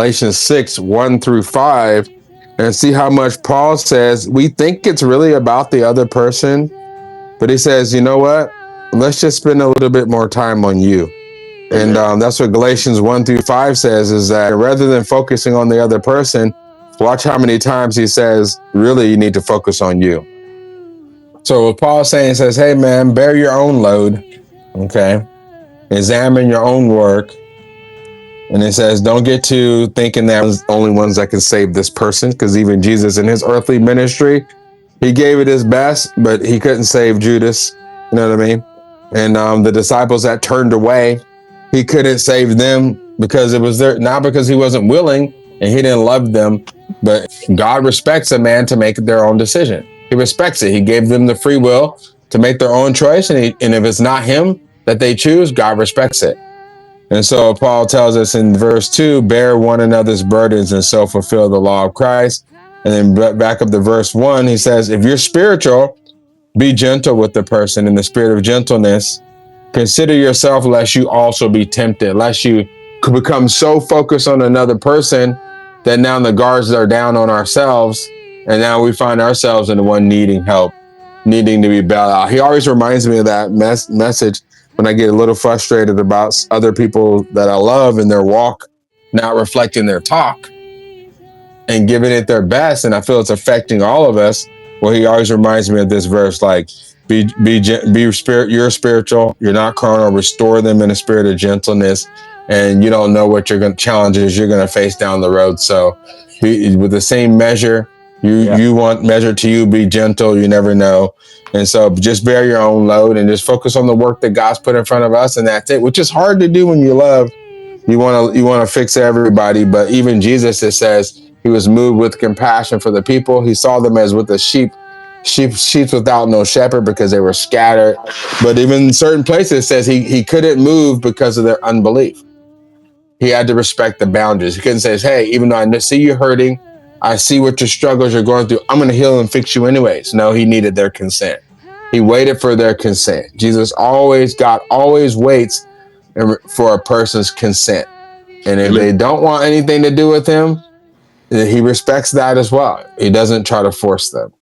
Galatians 6, 1 through 5, and see how much Paul says. We think it's really about the other person, but he says, you know what? Let's just spend a little bit more time on you. And that's what Galatians 1 through 5 says, is that rather than focusing on the other person, watch how many times he says, really, you need to focus on you. So what Paul's saying, says, hey, man, bear your own load, okay? Examine your own work. And it says, don't get to thinking that was the only ones that can save this person, because even Jesus in his earthly ministry, he gave it his best, but he couldn't save Judas. You know what I mean? And the disciples that turned away, he couldn't save them because it was there, not because he wasn't willing and he didn't love them, but God respects a man to make their own decision. He respects it. He gave them the free will to make their own choice. And if it's not him that they choose, God respects it. And so Paul tells us in verse 2, bear one another's burdens and so fulfill the law of Christ. And then back up to verse 1, he says, if you're spiritual, be gentle with the person in the spirit of gentleness. Consider yourself lest you also be tempted, lest you could become so focused on another person that now the guards are down on ourselves. And now we find ourselves in the one needing help, needing to be bailed out. He always reminds me of that message when I get a little frustrated about other people that I love and their walk not reflecting their talk and giving it their best. And I feel it's affecting all of us. Well, he always reminds me of this verse, like, you're spiritual, you're not carnal, restore them in a spirit of gentleness. And you don't know what challenges you're going to face down the road. So with the same measure, you want measured to you, be gentle, you never know. And so just bear your own load and just focus on the work that God's put in front of us. And that's it, which is hard to do when you love. You want to fix everybody. But even Jesus, it says he was moved with compassion for the people. He saw them as with the sheep without no shepherd because they were scattered. But even in certain places, it says he couldn't move because of their unbelief. He had to respect the boundaries. He couldn't say, hey, even though I see you hurting, I see what your struggles you're going through, I'm going to heal and fix you anyways. No, he needed their consent. He waited for their consent. Jesus always waits for a person's consent. And if they don't want anything to do with him, he respects that as well. He doesn't try to force them.